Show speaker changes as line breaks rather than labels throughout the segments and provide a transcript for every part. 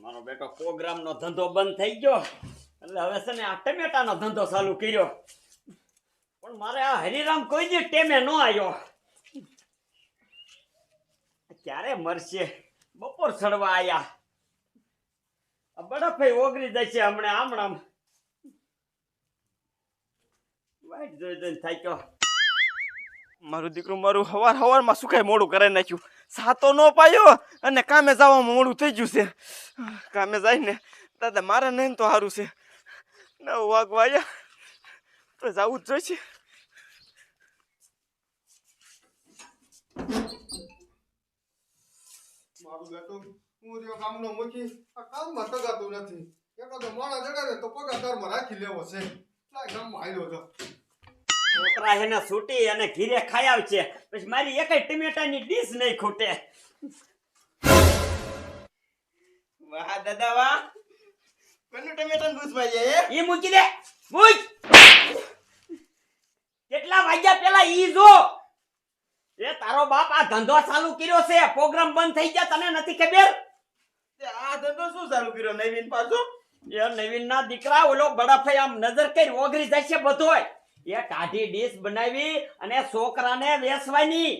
મારો બેટો પ્રોગ્રામ નો ધંધો બંધ થઈ ગયો એટલે હવે છે ને આ ટમેટાનો ધંધો ચાલુ કર્યો. પણ મારે આ હરિરામ કોઈ દી ટેમે ન આવ્યો. ક્યારે મરશે? બપોર ચડવા આયા. બરફે ઓગળી જશે હમણાં. વાઈટ જોઈ જોઈને થાક્યો.
મારું દીકરું મારું હવારમાં શું કાંઈ મોડું કરાવી નાખ્યું. સાતો ન પાયો અને કામે જવામાં મોડું થઈ ગયું છે. કામે જાય ને દાદા મારે નહીં તો સારું છે. 9 વાગવા આવ્યા તો જવું જ જોઈશે.
મારું બેટું હું જો કામનો મૂકી આ કામમાં તગાતું નથી. એકાદો માણસ જગાડે તો પગારમાં રાખી લેવો છે. લાય ગામમાં આવ્યો તો
છોકરા એને છૂટી અને ઘીરે ખાઈ આવશે. પછી મારી એકય ટમેટાની ડીશ નહીં ખૂટે.
વાહ દાદા વાહ. કોનું ટમેટાનું ડૂસ ભાઈ
ઈ મૂકી દે. મૂક. કેટલા વાગ્યા પેલા ઈ જો. એ તારો બાપ આ ધંધો ચાલુ કર્યો છે. પ્રોગ્રામ બંધ થઈ ગયા તને નથી ખબર?
આ ધંધો શું ચાલુ કર્યો નવીન પાછો?
એ નવીન ના દીકરા ઓલો બડાફે આમ નજર કરી ઓગળી જાય છે બધોય. એ ટાઢી ડીશ બનાવી અને છોકરાને વેચવાની.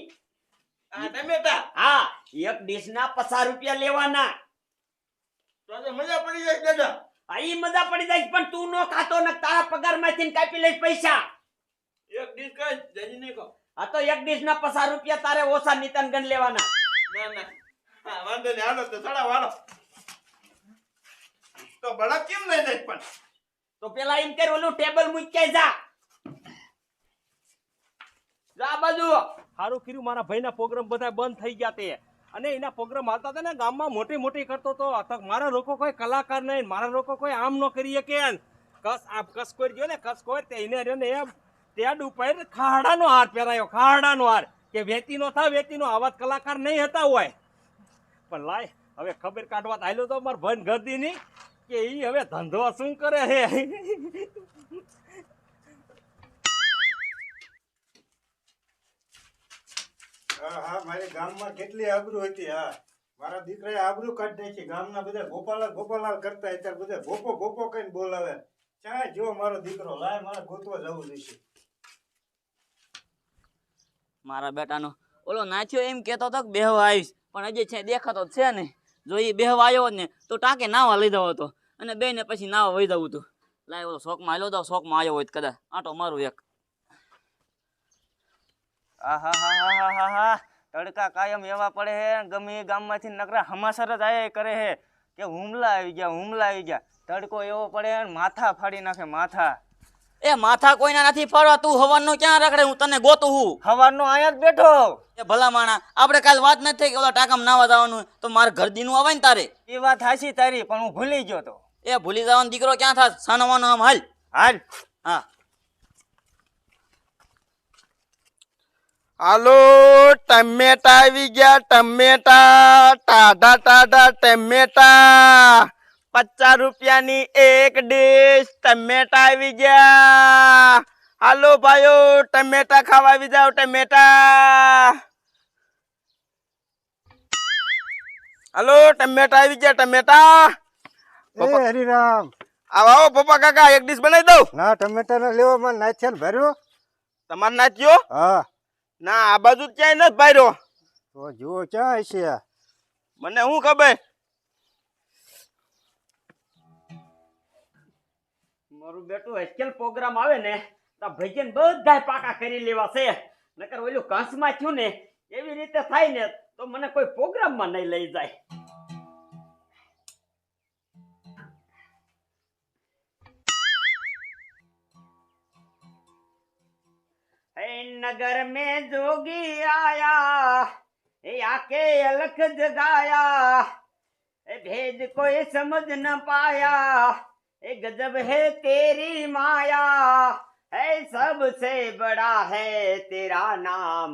આ ટમેટા
હા, એક ડીશ ના 50 રૂપિયા લેવાના.
તો મજા પડી જાય દાદા.
આ ઈ મજા પડી જાય પણ તું નો ખાતો ને તારા પગારમાંથી કાપી લઈશ પૈસા.
એક ડીશ કઈ જજી નહીં કહો.
આ તો એક ડીશ ના 50 રૂપિયા તારે ઓછા નિતન ગણ લેવાના.
ના હા વાંધો નહીં હાલો તો ચડાવ હાલો. તો બળા કેમ લઈ જાય પણ?
તો પેલા એમ કર ઓલું ટેબલ મૂકી જા બાજુ.
સારું કર્યું મારા ભાઈના પ્રોગ્રામ બધા બંધ થઈ ગયા તે અને એના પ્રોગ્રામ હાલતા હતા ને ગામમાં મોટી કરતો તો મારા લોકો કોઈ કલાકાર નહીં, મારા લોકો કોઈ આમ ન કરી શકે. કસ કોઈ ગયો ને કસ કોઈ તેને એમ ટેડ ઉપર ખાડાનો હાર પહેરાયો. ખાડાનો હાર કે વેતીનો થાય વેતીનો આવા કલાકાર નહીં હતા હોય. પણ લાય હવે ખબર કાઢવા આવેલો તો મારા ભાઈ ગરદી ની કે ઈ હવે ધંધો શું કરે હે.
હા હા મારી ગામમાં કેટલી આબરૂ હતી. હા મારા દીકરાએ આબરૂ કાઢી નાખી. ગામના બધા ગોપાલાલ કરતા અત્યારે બધા ગોપો કઈને બોલાવે. ચાય જો મારો દીકરો લાય મારે ગોતવા જવું જોઈશે.
મારા બેટાનો ઓલો નાથ્યો એમ કહેતો હતો કે બેહવા આવીશ પણ હજી છે દેખાતો જ છે ને. જો એ બેહવા આવ્યો ને તો ટાંકે નાવા લઈ જવો હતો અને બેને પછી નાવા વહી જવું હતું. લાય ઓલો શોખમાં હાલ્યો તો શોખમાં આવ્યો હોય કદાચ આંટો મારું એક.
આહાહાહાહાહા તડકા કાયમ એવા પડે હે. ગમે એ ગામમાંથી નકરા હમાસર જ આયા કરે હે કે હુમલા આવી ગયા. તડકો એવો પડે ને માથા ફાડી નાખે માથા.
એ માથા કોઈના નથી ફરવા. તું હવારનો ક્યાં રખડે? હું તને ગોતું હું
હવારનો આયા જ બેઠો.
એ ભલા માણા આપણે કાલ વાત નથી થઈ કે ઓલા ટાંકામાં નાવા જવાનું તો મારે ઘરદીનું આવે ને તારે.
એ વાત હાચી તારી પણ હું ભૂલી ગયો તો.
એ ભૂલી જવાનો દીકરો ક્યાં થાત? સાનોવાનો આમ હાલ. હા
હાલો ટમેટા આવી ગયા. ટમેટા ટાઢા ટમેટા 50 રૂપિયાની એક ડીશ ટમેટા આવી ગયા. હાલો ભાઈઓ ટમેટા ખાવા આવી જાવ. ટમેટા હાલો ટમેટા આવી ગયા. ટમેટા
એ હરિરામ
આવો પપ્પા કાકા એક ડીશ બનાવી દઉં.
ના ટમેટા ના લેવો મને નાથ્યા ભર્યો.
તમારે નાચ્યો?
હા
ના આ બાજુ ક્યાંય નથી ભાર્યો.
તો જુઓ ક્યાં હશે.
મને શું ખબર.
મારું બેટું હેસ્કેલ પ્રોગ્રામ આવે ને તો ભજન બધાય પાકા કરી લેવા છે. નકર ઓલું કંસમાં થયું ને એવી રીતે થાય ને તો મને કોઈ પ્રોગ્રામમાં નહીં લઈ જાય. नगर में जोगी आया आके अलख जगाया भेद कोई समझ न पाया गजब है तेरी माया सबसे बड़ा है तेरा नाम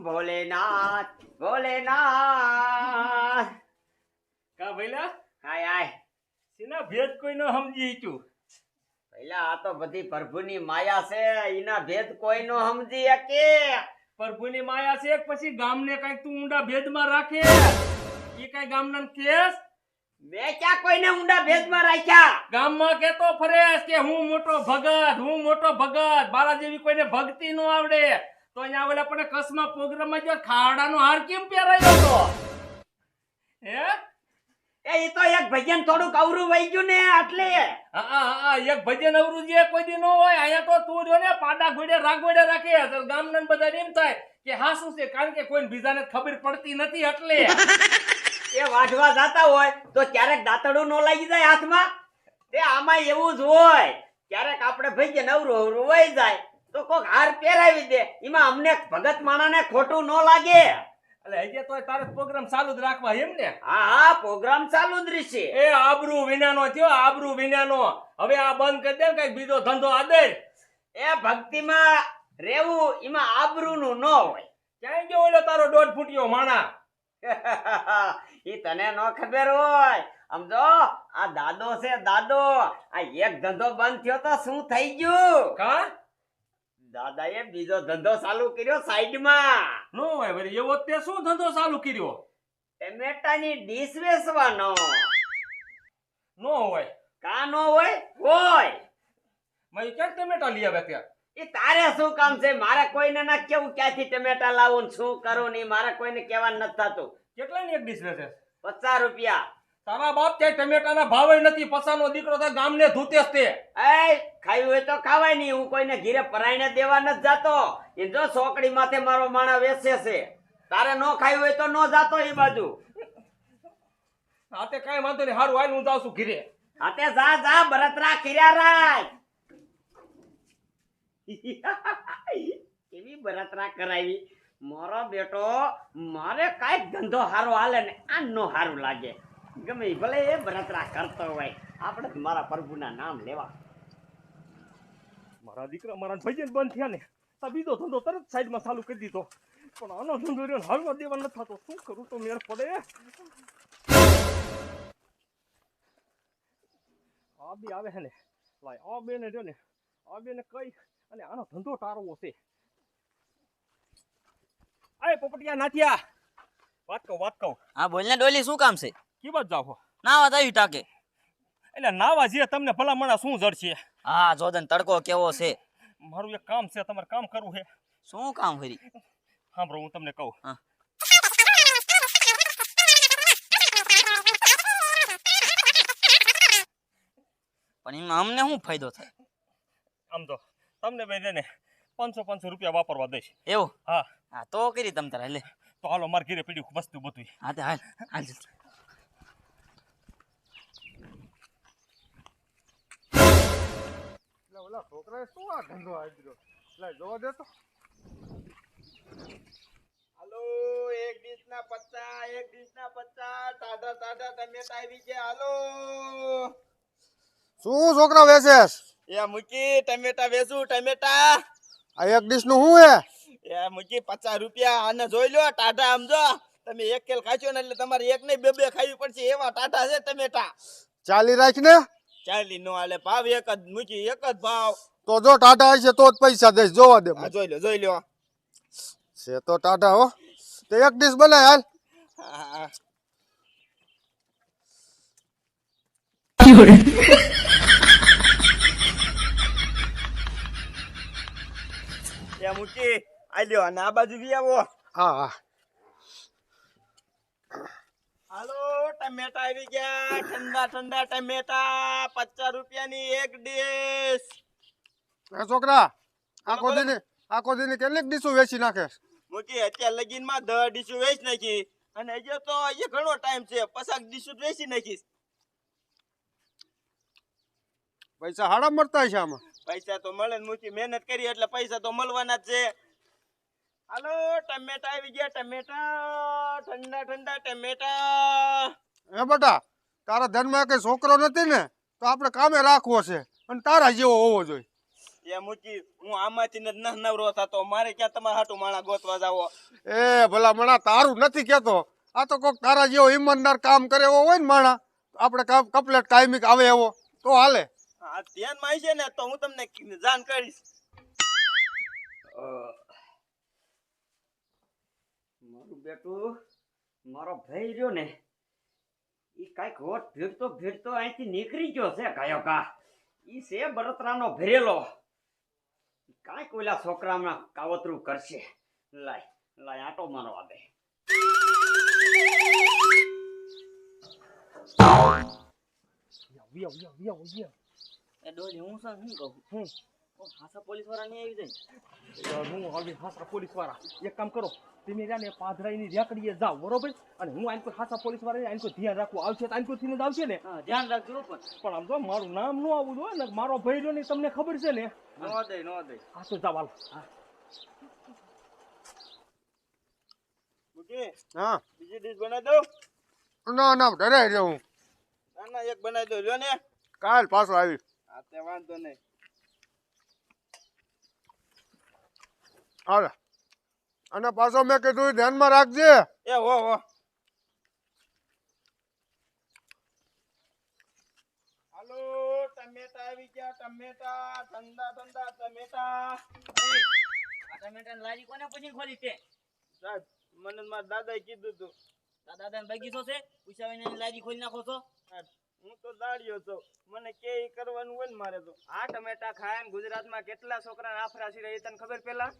भोलेनाथ
કા ભઈલા
હાય હાય
સીના ભેદ કોઈ ન સમજી તું.
પહેલા આ તો બધી પ્રભુની માયા છે. એના ભેદ કોઈ નો સમજી શકે.
પ્રભુની માયા છે પછી ગામને કઈક તું ઊંડા ભેદમાં રાખે. એ કઈ ગામના કેસ
મેં ક્યાં કોઈને ઊંડા ભેદમાં રાખ્યા?
ગામમાં કેતો ફરેશ કે હું મોટો ભગત મારા જેવી કોઈને ભક્તિ નો આવડે તો અહીંયા ઓલા પણ કસમાં પ્રોગ્રામમાં જો ખાડાનો હાર કેમ પહેરાયો તો હે
એ તો એક ભજન થોડુંક અવરું વહી ગયું ને એટલે.
હા એક ભજન અવરું જે કોઈ દી ન હોય અહીંયા તો તું જો ને પાડા ઘોડે રાગોડે રાખે તો ગામના બધા એમ થાય કે હા શું છે કારણ કે કોઈ બીજાને ખબર પડતી નથી એટલે
એ વાઢવા જાતા હોય તો ક્યારેક દાંતડું નો લાગી જાય હાથમાં. તે આમાં એવું જ હોય, ક્યારેક આપણે ભજન અવરું વહી જાય તો કોક હાર પહેરાવી દે, એમાં અમને ભગત માણાને ખોટું ન લાગે.
એટલે હજી તો તારે પ્રોગ્રામ ચાલુ જ રાખવા એમ ને?
હા પ્રોગ્રામ ચાલુ જ રહેશે.
એ આબરૂ વિનાનો થયો આબરૂ વિનાનો. હવે આ બંધ કરી દે ને કઈક બીજો ધંધો આદર.
એ ભક્તિમાં રેવું એમાં આબરૂનું ન હોય.
ક્યાંય ગયો ઓલો તારો 1.5 ફૂટિયો માણા?
ઈ તને ન ખબર હોય. સમજો આ દાદો છે દાદો, આ એક ધંધો બંધ થયો તો શું થઈ ગયું?
કા
દાદાએ બીજો ધંધો ચાલુ કર્યો સાઈડમાં.
નો હોય વળી એવો તે શું ધંધો ચાલુ કર્યો?
ટમેટાની ડીશ વેચવાનો.
નો હોય
કા નો હોય? હોય.
મેં ક્યાં ટમેટા લઈ આવ્યા ત્યાં?
એ તારે શું કામ છે? મારે કોઈને ના કેવું ક્યાંથી ટમેટા લાવું ને શું કરું ને મારે કોઈને કહેવાનું નથી થતું.
કેટલાની એક ડીશ વેચે?
50 રૂપિયા.
તારા બાપ ક્યાંય ટમેટાના ભાવે નથી. પસાનો દીકરો તો ગામને ધૂતે જ તે.
એ ખાયું હોય તો ખાવાય નહીં. હું કોઈને ઘીરે પરાઈને દેવા નથી જાતો. એ જો સોકડી માથે મારો માણા વેચે છે. તારે નો ખાયું હોય તો નો જાતો એ બાજુ.
હાતે કાંઈ વાંધો નહીં, હારું હાલ હું જાઉં છું ઘીરે.
હાતે જા બરતરા કર્યા રાખ. કેવી બરતરા કરાવી. મારો બેટો મારે કાંઈક ધંધો હારો હાલે ને આ નો હારું લાગે. ગમે ઈ ભલે એ બરતરા કરતો હોય, આપણે તો મારા પ્રભુના નામ લેવા.
મારા દીકરા મારા ભજન બંધ થયા ને તો બીજો ધંધો તરત સાઈડમાં ચાલુ કરી દીધો. પણ આનો ધંધો રહ્યો હાલવા દેવા નથી થતો. શું કરું તો મેળ પડે? આ બી આવે છે ને લાય આ બેને જો ને આ બેને કઈ અને આનો ધંધો ટાળવો છે. આય પોપટિયા નાથિયા વાત કહું.
હા બોલ ને ડોલી શું કામ છે?
કી બાજુ જાવ?
નાવા આવી ટાકે.
એટલે નાવા જે તમને ભલામણા શું જડશે?
હા જોદન તડકો કેવો છે.
મારું એક કામ છે, તમારે કામ કરવું છે.
શું કામ કરી?
સાંભળો હું તમને કહું.
હા. પણ એમાં અમને શું ફાયદો થાય?
આમ તો તમને ભાઈ ને 500 રૂપિયા વાપરવા દઈશ.
એવું?
હા
હા તો કરી તમ તારે લે.
તો હાલો મારે ઘરે પડ્યું વસ્તુ બધું.
હા તે હાલ જલ્દી.
ઓલા છોકરાએ શું આ ધંધો આપ્યો? લે જોવા દે તો.
હાલો એક ડીશના 50 ટાઢા ટમેટા આવી ગયા. હાલો
શું છોકરા વેચેસ?
એ મૂકી ટમેટા વેચું ટમેટા.
આ એક ડીશ નું શું હે?
એ મૂકી 50 રૂપિયા. આને જોઈ લો ટાઢા. સમજો તમે એક કેલ ખાશો ને એટલે તમારે એક નહીં બે ખાવી પડશે એવા ટાઢા છે ટમેટા.
40 રાખ ને.
40 નો હાલે ભાવ એક જ મૂકી, એક જ ભાવ.
તો જો ટાટા હશે તો જ પૈસા દઈશ. જોવા દે.
હા જોઈ લો.
છે તો ટાટા હો. તો એક ડીશ બનાય હાલ.
હા. એ મૂકી આલ્યો અને આ બાજુ વી આવો.
હા
હાલો ટમેટા આવી ગયા. ઠંડા ટમેટા 50 રૂપિયાની એક ડીશ.
એ છોકરા આખો દીની કેટલીક ડીશો વેચી નાખે?
મૂકી અત્યારે લગીનમાં 10 ડીશો વેચી નાખી અને હજી તો હજી ઘણો ટાઈમ છે. 50 ડીશો વેચી નાખીશ.
પૈસા હાડા મળતા છે આમાં?
પૈસા તો મળે ને મૂકી મહેનત કરી એટલે પૈસા તો મળવાના જ છે. હાલો ટમેટા આવી ગયા. ટમેટા ઠંડા ટમેટા.
એ બેટા તારા ધનમાં કઈ છોકરો નથી ને તો આપણે કામે રાખવો છે અને તારા જેવો હોવો જોઈએ.
એ મૂકી હું આમાંથી જ નવરો થતો. મારે ક્યાં તમારા હાટુ માણા ગોતવા જાવો?
એ ભલા મણા તારું નથી કેતો. આ તો કોક તારા જેવો ઈમાનદાર કામ કરે એવો હોય ને માણા, આપણે કમ્પ્લેટ કાયમિક આવે એવો તો હાલે.
હા ધ્યાનમાં આવી છે ને તો હું તમને જાણ કરીશ.
મારું બેટું મારો ભાઈ રહ્યો ને ઈ કાંઈક હોટ ભીડતો અહીંથી નીકળી ગયો છે ગાયો કા. ઈ છે બળતરાનો ભરેલો. કાંઈક ઓલા છોકરામાં કાવતરું કરશે. લાય આટો મારો આવે.
એ ડોલી હું શું કહું હાસા પોલીસ વાળા નહીં આવી જાય
હું હવે હાસા પોલીસ વાળા એક કામ કરો તમે રહ્યા ને પાધરાઈની રેકડીએ જાઓ બરોબર અને હું આને કોઈ હાસા પોલીસ વાળા આને કોઈ ધ્યાન રાખવું આવશે તો આને કોઈ થઈને જ આવશે ને
હા ધ્યાન રાખજો
પણ આમ જો મારું નામ ન આવવું જોઈએ ને મારો ભાઈ જો ને તમને ખબર છે ને
નો દે
હા તો જાવ હાલો.
બુકી
હા
બીજી ડીશ બનાવી દઉં
ના ડરાઈ રહ્યો હું.
ના એક બનાવી દઉં લ્યો ને
કાલ પાછો આવી.
હા તે વાંધો નહીં
હાલે અને પાછો મેં કીધું ધ્યાનમાં રાખજે.
એ હો હાલો ટમેટા આવી ગયા ટમેટા ઠંડા ટમેટા
આ ટમેટાની લારી કોને પૂછીને ખોલી છે
સાહેબ મને મારા દાદાએ કીધું તું
દાદાને બગીચો છે પૂછાવીને એની લારી ખોલી નાખો છો
હું તો દાડિયો છું મને કે ઈ કરવાનું હોય ને મારે તો આ ટમેટા ખાય ને ગુજરાતમાં કેટલા છોકરા આફરા છે એ તને ખબર પેલા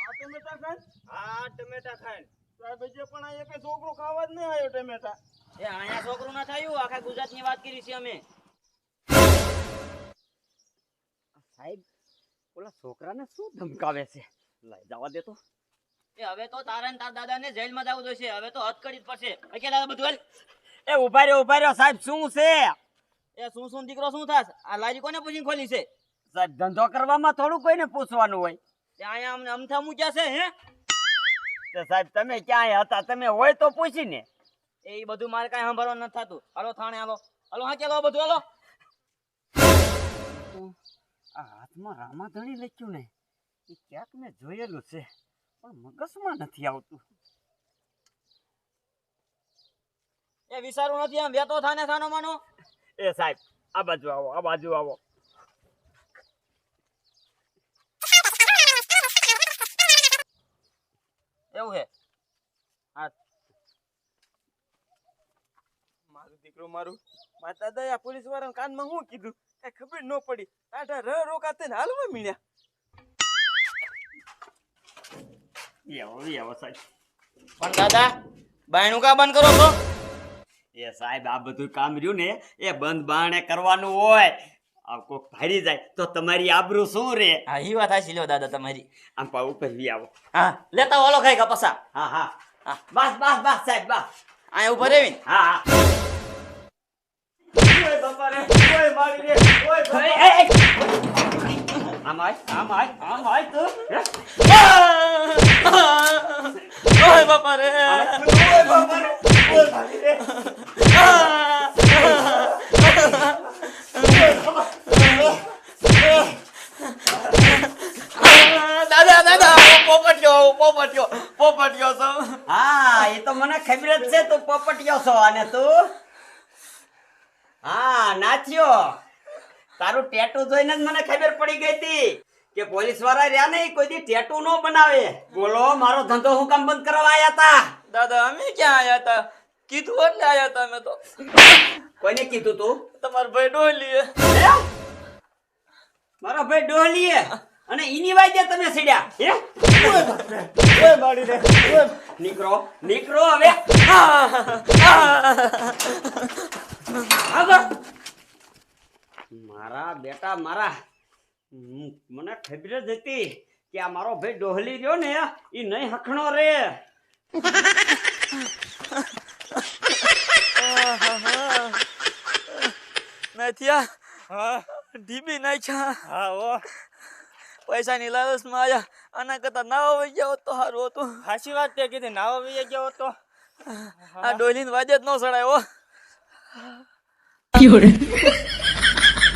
આ ટમેટા ખાય આ ટમેટા ખાય સાહેબ જે પણ આ એક છોકરો ખાવા જ નહીં આવ્યો ટમેટા
એ અહીંયા છોકરું ના થયું આખા ગુજરાતની વાત કરી છે અમે
સાહેબ ઓલા છોકરાને શું ધમકાવે છે? લાય જવા દે તો.
એ હવે તો તારા ને તારા દાદાને જેલમાં જવું જોઈશે હવે તો હથકડી જ પડશે અકેલા બધું હાલ.
એ ઉભા રહ્યો સાહેબ શું છે?
એ શું દીકરો શું થાસ આ લારી કોને પૂછીને ખોલી છે
સાહેબ ધંધો કરવામાં થોડું કોઈને પૂછવાનું હોય.
તે અહીંયા અમને અમથા મૂક્યા છે હે
તો સાહેબ તમે ક્યાંય હતા? તમે હોય તો પૂછીને.
એ બધું મારે કાંઈ સાંભળવાનું નથી થતું હાલો થાણે હાલો હા ચાલો બધું હાલો
આ હાથમાં રામાધણી લખ્યું ને એ ક્યાંક મેં જોયેલું છે પણ મગજમાં નથી આવતું.
એ વિચારું નથી આમ વેતો થાને થાનો માનો
એ સાહેબ આ બાજુ આવો.
એવું છે
મારું દીકરો મારું મારા દાદાએ આ પોલીસ વાળાના કાનમાં શું કીધું કઈ ખબર ન પડી ટાટા રોકાતે ને હાલવા મીણ્યા
આવો સાહેબ.
પણ દાદા બાયણું કા બંધ કરો છો
એ સાહેબ આ બધું કામ રહ્યું ને એ બંધ બારણે કરવાનું હોય. આ કોક ભારી જાય તો તમારી આબરૂ શું રે?
હા ઈ વાત હાચી લ્યો દાદા તમારી
આમ પા ઉપર વી આવો.
હા લેતા વાલો ખાઈ કપસા
હા બસ સાહેબ બસ.
અહીંયા ઉભા રેવી
હા ઓય બાપા રે ઓય મારી રે ઓય બાપા. આમ આય તું.
ઓય બાપા રે
ઓય બાપા રે ઓય મારી રે.
દાદા પોપટ્યો છો
હા એ તો મને ખબર જ છે તું પોપટિયો છો અને તું હા નાચ્યો. તારું ટેટુ જોઈને જ મને ખબર પડી ગઈ હતી કે પોલીસ વાળા રહ્યા ને કોઈ દી ટેટુ નો બનાવે. બોલો મારો ધંધો હું કામ બંધ કરવા આયા હતા?
દાદા અમે ક્યાં આયા હતા કીધું એટલે આયા હતા અમે તો
કોઈને કીધું તું?
તમારો ભાઈ ડોલીએ
મારો ભાઈ ડોહલીએ અને ઈની વાજે તમે સીડ્યા હે?
ઓય મારી રે ઓય
નીકળો હવે. આગળ. મારા બેટા મને ખબર જ હતી કે આ મારો ભાઈ ડોહલી રહ્યો ને ઈ નહીં હખણો રે.
નાથિયા
હા
ઢીબી નાખ્યા
હા ઓ
પૈસાની લાલચમાં આયા આના કરતા નાવા વહી ગયા હોત તો સારું હતું
સાચી વાત તે કીધી નાવા વહી ગયો તો
આ ડોલીને વાજે જ ન સડાય હો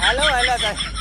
હાલો સાહેબ